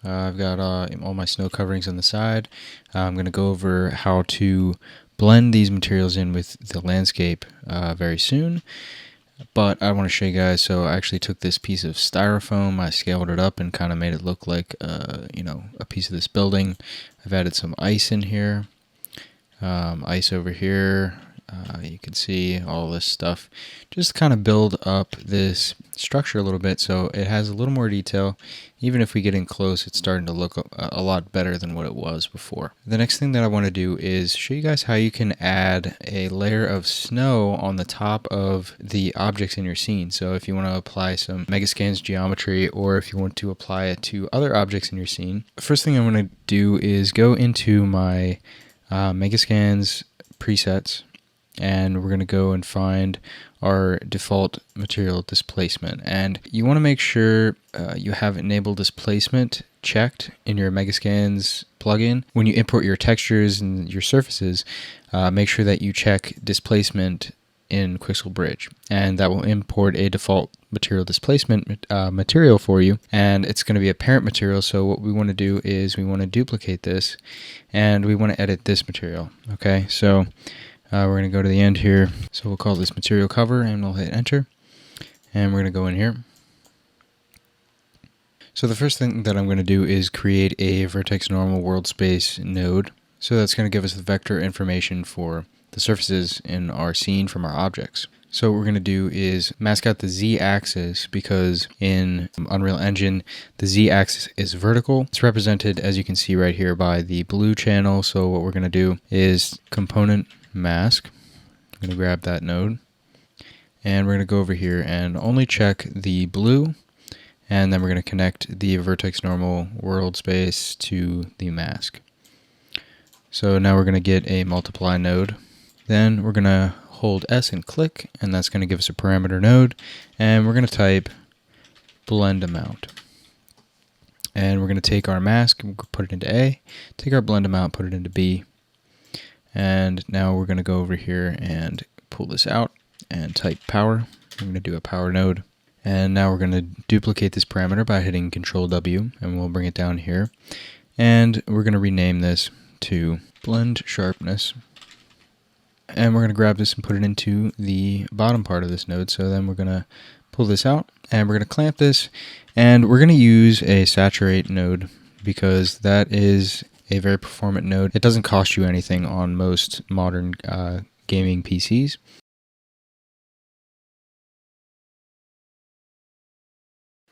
I've got all my snow coverings on the side. I'm going to go over how to blend these materials in with the landscape very soon. But I want to show you guys, so I actually took this piece of styrofoam, I scaled it up and kind of made it look like, a piece of this building. I've added some ice in here, ice over here. You can see all this stuff. Just kind of build up this structure a little bit so it has a little more detail. Even if we get in close, it's starting to look a lot better than what it was before. The next thing that I want to do is show you guys how you can add a layer of snow on the top of the objects in your scene. So if you want to apply some Megascans geometry, or if you want to apply it to other objects in your scene, the first thing I'm going to do is go into my Megascans presets, and we're going to go and find our default material displacement. And you want to make sure you have enable displacement checked in your Megascans plugin. When you import your textures and your surfaces, make sure that you check displacement in Quixel Bridge, and that will import a default material displacement material for you, and it's going to be a parent material. So what we want to do is we want to duplicate this, and we want to edit this material. Okay, so we're going to go to the end here. So we'll call this material cover, and we'll hit enter, and we're going to go in here. So the first thing that I'm going to do is create a vertex normal world space node. So that's going to give us the vector information for the surfaces in our scene from our objects. So what we're going to do is mask out the z-axis, because in Unreal Engine the z-axis is vertical. It's represented, as you can see right here, by the blue channel. So what we're going to do is component mask. I'm going to grab that node, and we're going to go over here and only check the blue, and then we're going to connect the vertex normal world space to the mask. So now we're going to get a multiply node. Then we're going to hold S and click, and that's going to give us a parameter node, and we're going to type blend amount. And we're going to take our mask, put it into A, take our blend amount, put it into B, and now we're going to go over here and pull this out and type power. I'm going to do a power node, and now we're going to duplicate this parameter by hitting Control W, and we'll bring it down here, and we're going to rename this to blend sharpness. And we're going to grab this and put it into the bottom part of this node. So then we're going to pull this out, and we're going to clamp this, and we're going to use a saturate node, because that is a very performant node. It doesn't cost you anything on most modern gaming PCs.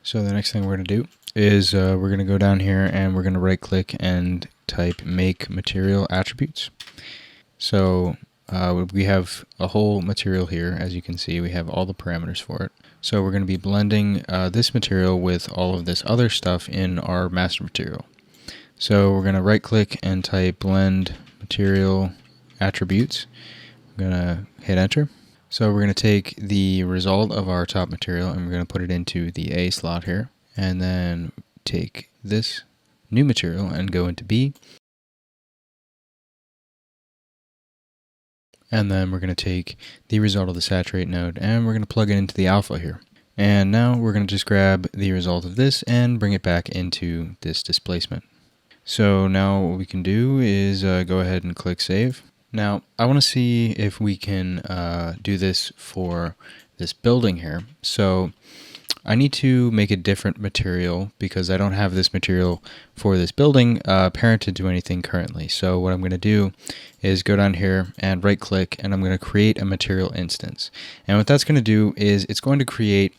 So the next thing we're going to do is we're going to go down here, and we're going to right click and type make material attributes. So we have a whole material here. As you can see, we have all the parameters for it. So we're going to be blending this material with all of this other stuff in our master material. So we're going to right click and type blend material attributes. I'm going to hit enter. So we're going to take the result of our top material, and we're going to put it into the A slot here, and then take this new material and go into B. And then we're going to take the result of the saturate node, and we're going to plug it into the alpha here. And now we're going to just grab the result of this and bring it back into this displacement. So now what we can do is go ahead and click save. Now I want to see if we can do this for this building here. So I need to make a different material, because I don't have this material for this building parented to anything currently. So what I'm going to do is go down here and right click, and I'm going to create a material instance. And what that's going to do is it's going to create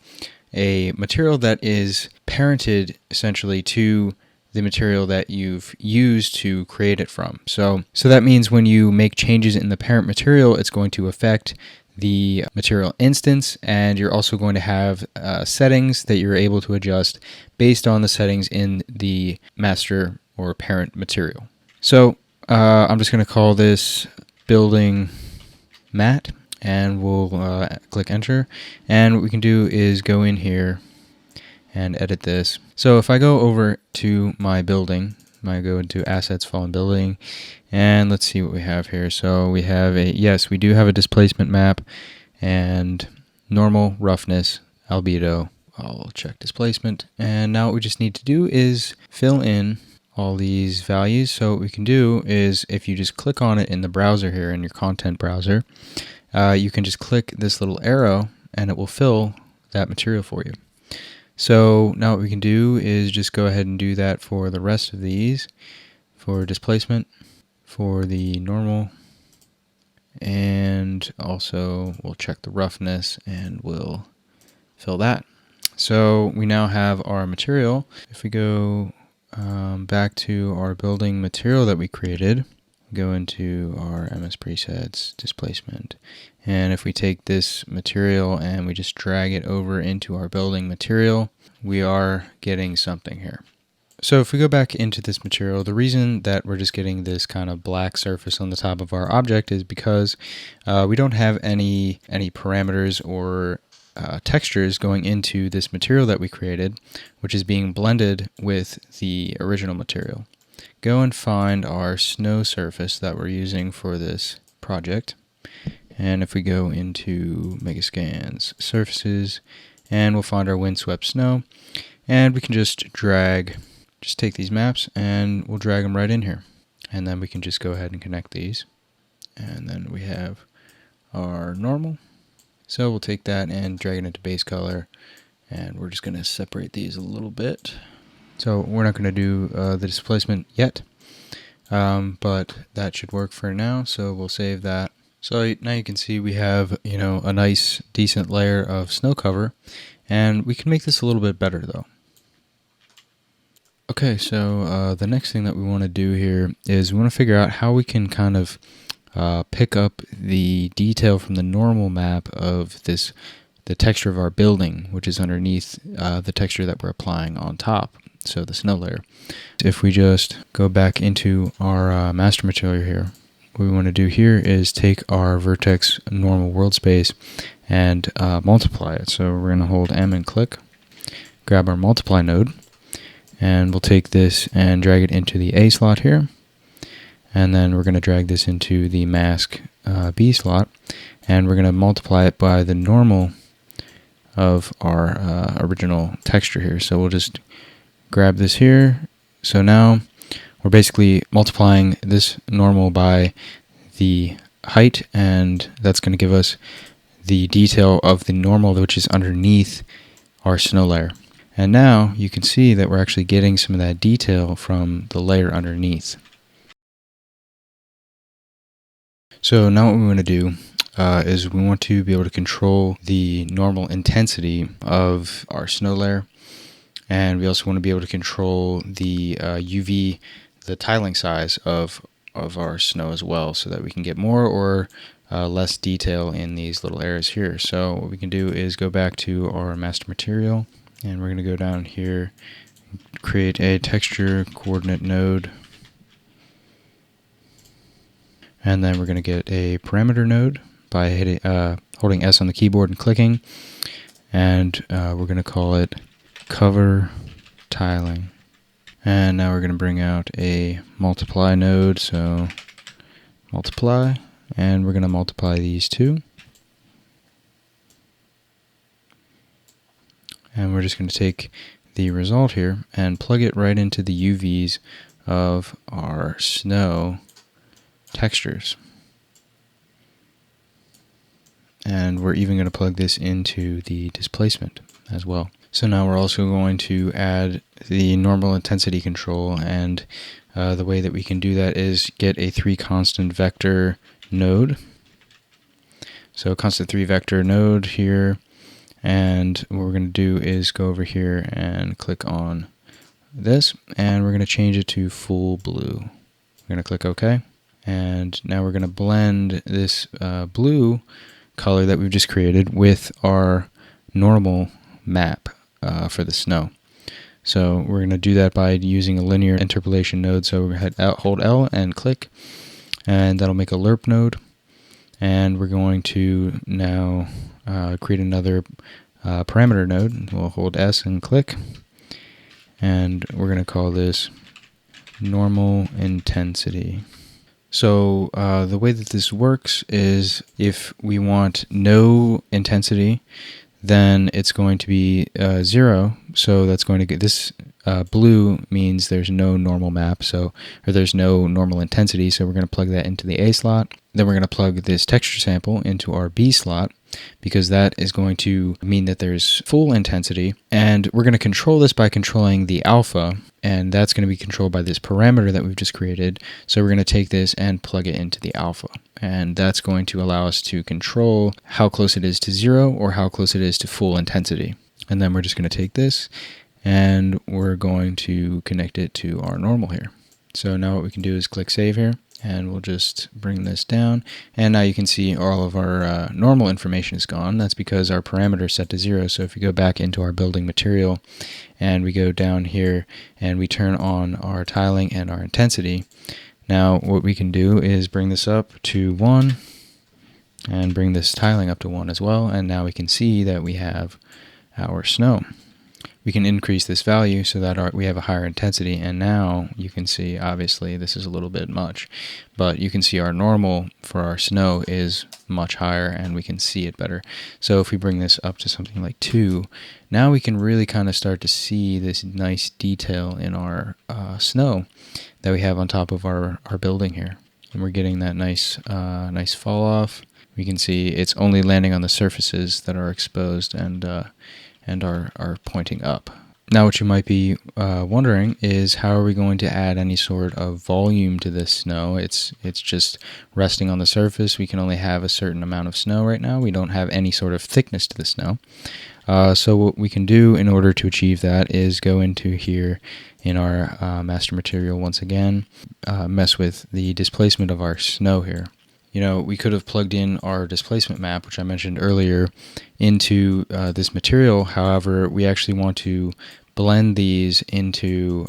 a material that is parented essentially to the material that you've used to create it from. So that means when you make changes in the parent material, it's going to affect the material instance, and you're also going to have settings that you're able to adjust based on the settings in the master or parent material. So I'm just going to call this building mat, and we'll click enter, and what we can do is go in here and edit this. So if I go over to my building, I go into assets, fallen building, and let's see what we have here. So we have yes, we do have a displacement map, and normal, roughness, albedo, I'll check displacement. And now what we just need to do is fill in all these values. So what we can do is if you just click on it in the browser here, in your content browser, you can just click this little arrow and it will fill that material for you. So now what we can do is just go ahead and do that for the rest of these, for displacement, for the normal, and also we'll check the roughness and we'll fill that. So we now have our material. If we go back to our building material that we created, go into our MS presets, displacement, and if we take this material and we just drag it over into our building material, we are getting something here. So if we go back into this material, the reason that we're just getting this kind of black surface on the top of our object is because we don't have any parameters or textures going into this material that we created, which is being blended with the original material. Go and find our snow surface that we're using for this project. And if we go into Megascans, surfaces, and we'll find our windswept snow, and we can just take these maps and we'll drag them right in here. And then we can just go ahead and connect these. And then we have our normal. So we'll take that and drag it into base color, and we're just going to separate these a little bit. So we're not going to do the displacement yet, but that should work for now, so we'll save that. So now you can see we have, a nice decent layer of snow cover, and we can make this a little bit better though. Okay, so the next thing that we want to do here is we want to figure out how we can kind of pick up the detail from the normal map of the texture of our building, which is underneath the texture that we're applying on top, so the snow layer. If we just go back into our master material here, what we want to do here is take our vertex normal world space and multiply it. So we're going to hold M and click, grab our multiply node, and we'll take this and drag it into the A slot here. And then we're going to drag this into the mask B slot, and we're going to multiply it by the normal of our original texture here. So we'll just grab this here. So now we're basically multiplying this normal by the height, and that's going to give us the detail of the normal, which is underneath our snow layer. And now you can see that we're actually getting some of that detail from the layer underneath. So now what we want to do is we want to be able to control the normal intensity of our snow layer, and we also want to be able to control the UV, the tiling size of our snow as well, so that we can get more or less detail in these little areas here. So what we can do is go back to our master material, and we're going to go down here, create a texture coordinate node. And then we're going to get a parameter node by holding S on the keyboard and clicking. And we're going to call it cover tiling. And now we're going to bring out a multiply node. So multiply. And we're going to multiply these two. And we're just going to take the result here and plug it right into the UVs of our snow textures. And we're even going to plug this into the displacement as well. So now we're also going to add the normal intensity control, and the way that we can do that is get a 3 constant vector node. So constant 3 vector node here, and what we're going to do is go over here and click on this, and we're going to change it to full blue. We're going to click OK. And now we're going to blend this blue color that we've just created with our normal map for the snow. So we're going to do that by using a linear interpolation node. So we're going to hold L and click, and that'll make a lerp node. And we're going to now create another parameter node. We'll hold S and click, and we're going to call this normal intensity. So the way that this works is if we want no intensity, then it's going to be 0. So that's going to get this blue means there's no normal map, or there's no normal intensity. So we're going to plug that into the A slot. Then we're going to plug this texture sample into our B slot, because that is going to mean that there's full intensity. And we're going to control this by controlling the alpha, and that's going to be controlled by this parameter that we've just created. So we're going to take this and plug it into the alpha, and that's going to allow us to control how close it is to 0 or how close it is to full intensity. And then we're just going to take this and we're going to connect it to our normal here. So now what we can do is click save here, and we'll just bring this down, and now you can see all of our normal information is gone. That's because our parameter is set to 0. So if we go back into our building material and we go down here and we turn on our tiling and our intensity, now what we can do is bring this up to 1 and bring this tiling up to 1 as well, and now we can see that we have our snow. We can increase this value so that we have a higher intensity, and now you can see, obviously this is a little bit much, but you can see our normal for our snow is much higher and we can see it better. So if we bring this up to something like 2, now we can really kind of start to see this nice detail in our snow that we have on top of our building here. And we're getting that nice fall off. We can see it's only landing on the surfaces that are exposed and are pointing up. Now what you might be wondering is, how are we going to add any sort of volume to this snow? It's just resting on the surface. We can only have a certain amount of snow right now. We don't have any sort of thickness to the snow. So what we can do in order to achieve that is go into here in our master material once again, mess with the displacement of our snow here. You know, we could have plugged in our displacement map, which I mentioned earlier, into this material. However, we actually want to blend these into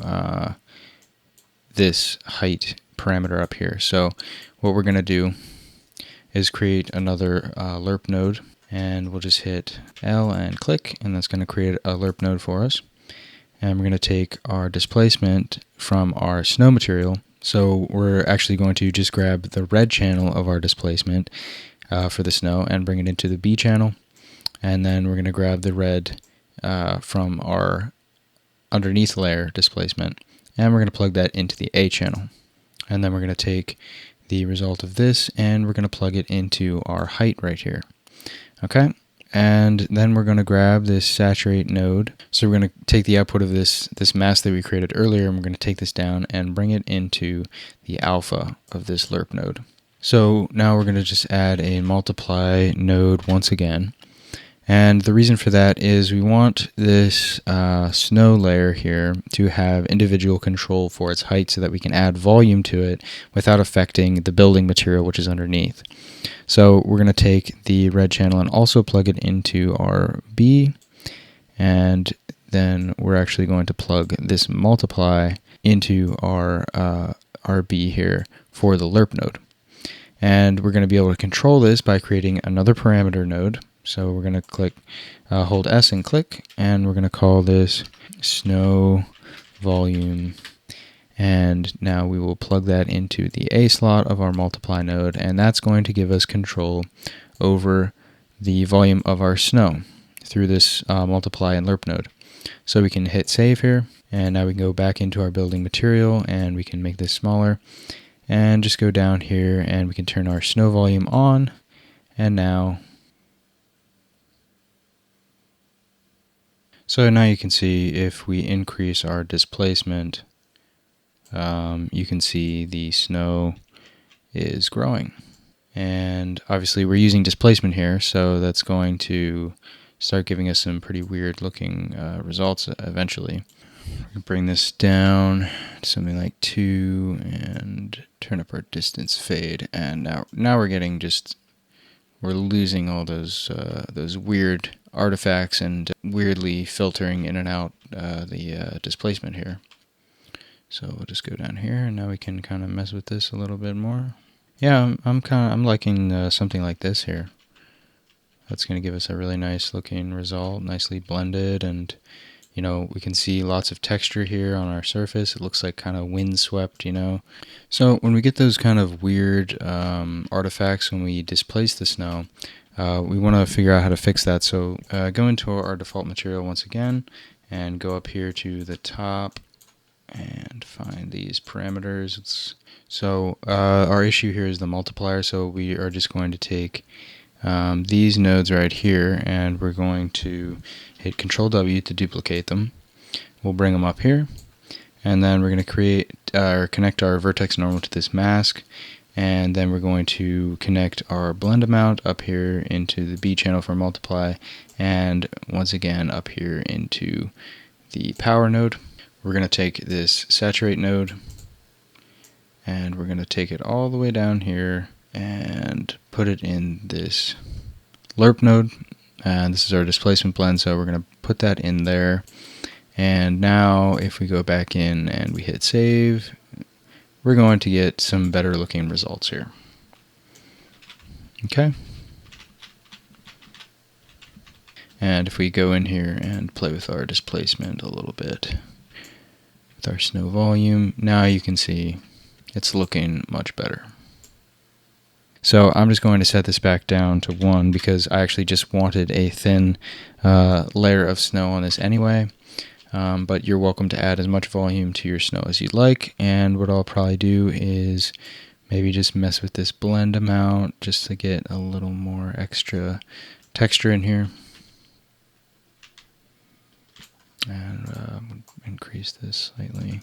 this height parameter up here. So what we're going to do is create another lerp node, and we'll just hit L and click, and that's going to create a lerp node for us. And we're going to take our displacement from our snow material. So we're actually going to just grab the red channel of our displacement for the snow and bring it into the B channel. And then we're going to grab the red from our underneath layer displacement, and we're going to plug that into the A channel. And then we're going to take the result of this and we're going to plug it into our height right here. Okay. And then we're going to grab this saturate node. So we're going to take the output of this mask that we created earlier, and we're going to take this down and bring it into the alpha of this lerp node. So now we're going to just add a multiply node once again. And the reason for that is we want this snow layer here to have individual control for its height so that we can add volume to it without affecting the building material which is underneath. So we're going to take the red channel and also plug it into our B, and then we're actually going to plug this multiply into our B here for the lerp node. And we're going to be able to control this by creating another parameter node. So we're going to click, hold S and click, and we're going to call this snow volume. And now we will plug that into the A slot of our multiply node, and that's going to give us control over the volume of our snow through this multiply and lerp node. So we can hit save here, and now we can go back into our building material and we can make this smaller and just go down here and we can turn our snow volume on, and now so now you can see if we increase our displacement, you can see the snow is growing. And obviously we're using displacement here, so that's going to start giving us some pretty weird looking results eventually. Bring this down to something like 2 and turn up our distance fade, and now we're getting we're losing all those weird artifacts and weirdly filtering in and out the displacement here. So we'll just go down here, and now we can kind of mess with this a little bit more. Yeah, I'm liking something like this here. That's going to give us a really nice looking result, nicely blended, and you know, we can see lots of texture here on our surface. It looks like kind of windswept, you know. So when we get those kind of weird artifacts when we displace the snow, we want to figure out how to fix that. So go into our default material once again and go up here to the top and find these parameters. So our issue here is the multiplier, so we are just going to take these nodes right here and we're going to hit Control W to duplicate them. We'll bring them up here and then we're going to create or connect our vertex normal to this mask, and then we're going to connect our blend amount up here into the B channel for multiply, and once again up here into the power node. We're going to take this saturate node and we're going to take it all the way down here and put it in this lerp node, and this is our displacement blend, so we're going to put that in there. And now if we go back in and we hit save, we're going to get some better looking results here. Okay. And if we go in here and play with our displacement a little bit with our snow volume, now you can see it's looking much better. So I'm just going to set this back down to 1 because I actually just wanted a thin layer of snow on this anyway. But you're welcome to add as much volume to your snow as you'd like, and what I'll probably do is maybe just mess with this blend amount just to get a little more extra texture in here. And increase this slightly.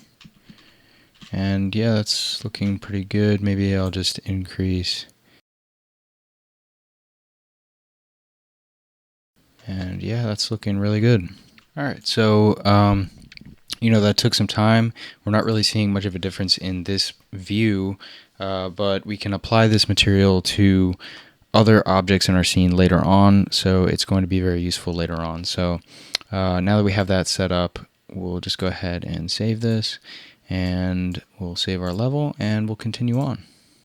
And yeah, that's looking pretty good. Maybe I'll just increase. And yeah, that's looking really good. All right, so that took some time. We're not really seeing much of a difference in this view, but we can apply this material to other objects in our scene later on, so it's going to be very useful later on. So now that we have that set up, we'll just go ahead and save this, and we'll save our level, and we'll continue on.